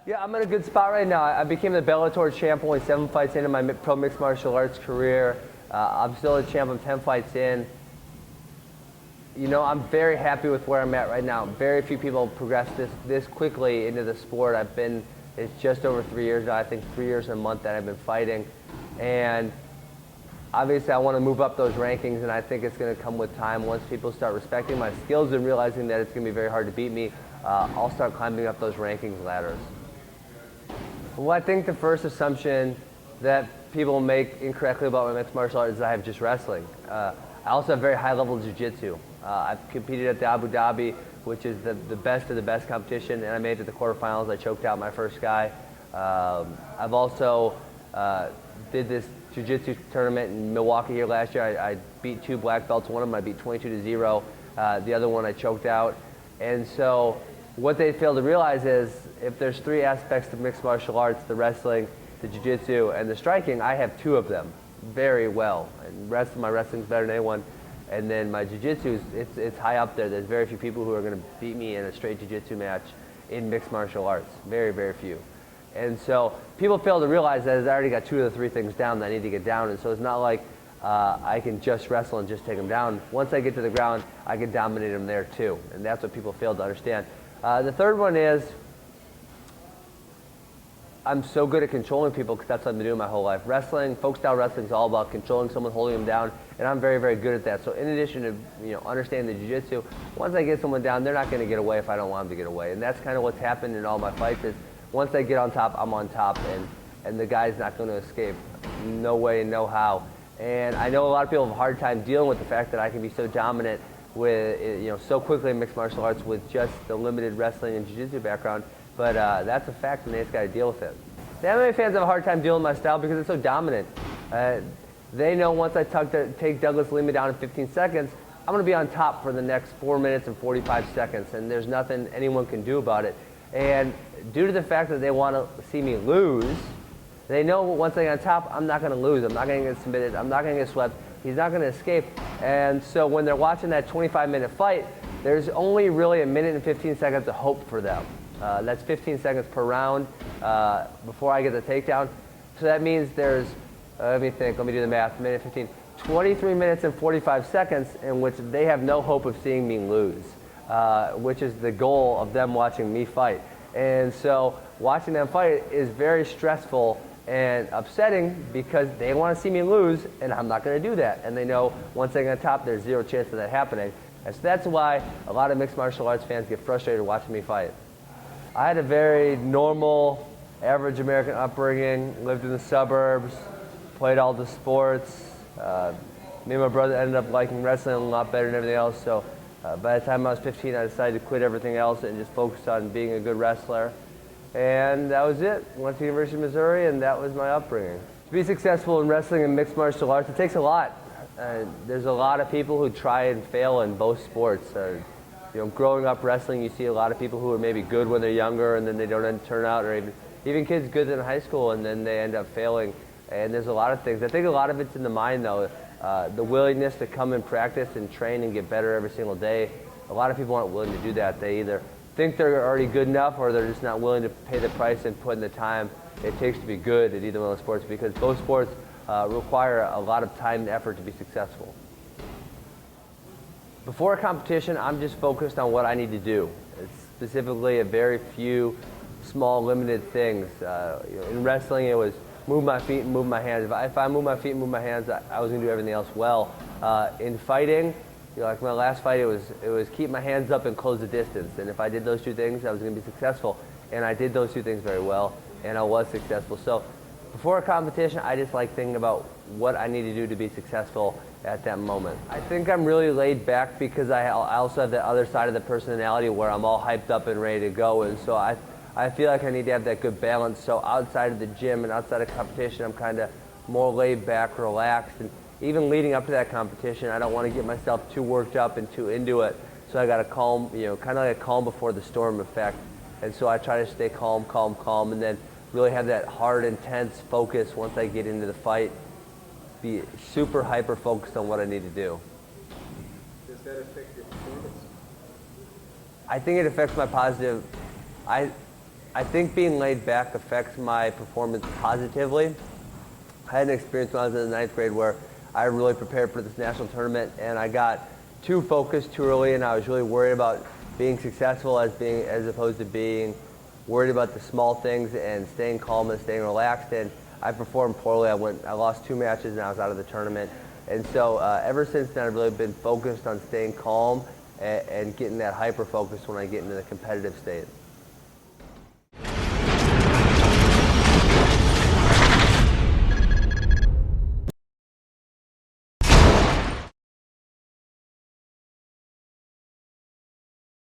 Yeah, I'm in a good spot right now. I became the Bellator champ only 7 fights into my pro mixed martial arts career. I'm still a champ. I'm 10 fights in. You know, I'm very happy with where I'm at right now. Very few people progress this quickly into the sport. It's just over 3 years now. I think 3 years and a month that I've been fighting. And obviously I want to move up those rankings, and I think it's going to come with time. Once people start respecting my skills and realizing that it's going to be very hard to beat me, I'll start climbing up those rankings ladders. Well, I think the first assumption that people make incorrectly about my mixed martial arts is I have just wrestling. I also have very high level jiu-jitsu. I've competed at the Abu Dhabi, which is the best of the best competition, and I made it to the quarterfinals. I choked out my first guy. I've also did this jiu-jitsu tournament in Milwaukee here last year. I beat 2 black belts. One of them I beat 22-0. The other one I choked out. And so what they fail to realize is if there's 3 aspects to mixed martial arts, the wrestling, the jiu-jitsu, and the striking, I have 2 of them very well. And my wrestling's better than anyone. And then my jiu-jitsu, it's high up there. There's very few people who are going to beat me in a straight jiu-jitsu match in mixed martial arts. Very, very few. And so people fail to realize that I already got 2 of the 3 things down that I need to get down. And so it's not like I can just wrestle and just take them down. Once I get to the ground, I can dominate them there too. And that's what people fail to understand. The third one is I'm so good at controlling people because that's what I've been doing my whole life. Wrestling, folk style wrestling is all about controlling someone, holding them down, and I'm very, very good at that. So in addition to understanding the jiu-jitsu, once I get someone down, they're not going to get away if I don't want them to get away. And that's kind of what's happened in all my fights is once I get on top, I'm on top, and the guy's not going to escape. No way, no how. And I know a lot of people have a hard time dealing with the fact that I can be so dominant with, so quickly in mixed martial arts with just the limited wrestling and jiu-jitsu background. But that's a fact, and they just got to deal with it. The MMA fans have a hard time dealing with my style because it's so dominant. They know once I take Douglas Lima down in 15 seconds, I'm going to be on top for the next 4 minutes and 45 seconds, and there's nothing anyone can do about it. And due to the fact that they want to see me lose, they know once I get on top, I'm not going to lose. I'm not going to get submitted. I'm not going to get swept. He's not going to escape. And so when they're watching that 25-minute fight, there's only really a minute and 15 seconds of hope for them. That's 15 seconds per round before I get the takedown. So that means there's, let me do the math, minute 15, 23 minutes and 45 seconds in which they have no hope of seeing me lose, which is the goal of them watching me fight. And so watching them fight is very stressful and upsetting because they want to see me lose, and I'm not going to do that. And they know once I get on top, there's 0 chance of that happening. And so that's why a lot of mixed martial arts fans get frustrated watching me fight. I had a very normal, average American upbringing, lived in the suburbs, played all the sports. Me and my brother ended up liking wrestling a lot better than everything else, so by the time I was 15, I decided to quit everything else and just focus on being a good wrestler. And that was it. Went to the University of Missouri, and that was my upbringing. To be successful in wrestling and mixed martial arts, it takes a lot. There's a lot of people who try and fail in both sports. Growing up wrestling, you see a lot of people who are maybe good when they're younger and then they don't turn out, or even kids good in high school and then they end up failing. And there's a lot of things. I think a lot of it's in the mind though. The willingness to come and practice and train and get better every single day. A lot of people aren't willing to do that. They either think they're already good enough or they're just not willing to pay the price and put in the time it takes to be good at either one of those sports, because both sports require a lot of time and effort to be successful. Before a competition, I'm just focused on what I need to do. It's specifically a very few small, limited things. In wrestling, it was move my feet and move my hands. If I move my feet and move my hands, I was going to do everything else well. In fighting, like my last fight, it was keep my hands up and close the distance. And if I did those 2 things, I was going to be successful. And I did those 2 things very well, and I was successful. So before a competition, I just like thinking about what I need to do to be successful at that moment. I think I'm really laid back because I also have the other side of the personality where I'm all hyped up and ready to go, and so I feel like I need to have that good balance. So outside of the gym and outside of competition, I'm kind of more laid back, relaxed, and even leading up to that competition, I don't want to get myself too worked up and too into it. So I got to calm, kind of like a calm before the storm effect. And so I try to stay calm, and then really have that hard, intense focus once I get into the fight. Be super hyper focused on what I need to do. Does that affect your performance? I think it affects my positive. I think being laid back affects my performance positively. I had an experience when I was in the 9th grade where I really prepared for this national tournament and I got too focused too early, and I was really worried about being successful as opposed to being worried about the small things and staying calm and staying relaxed. And I performed poorly. I lost 2 matches and I was out of the tournament. And so ever since then, I've really been focused on staying calm and getting that hyper focus when I get into the competitive state.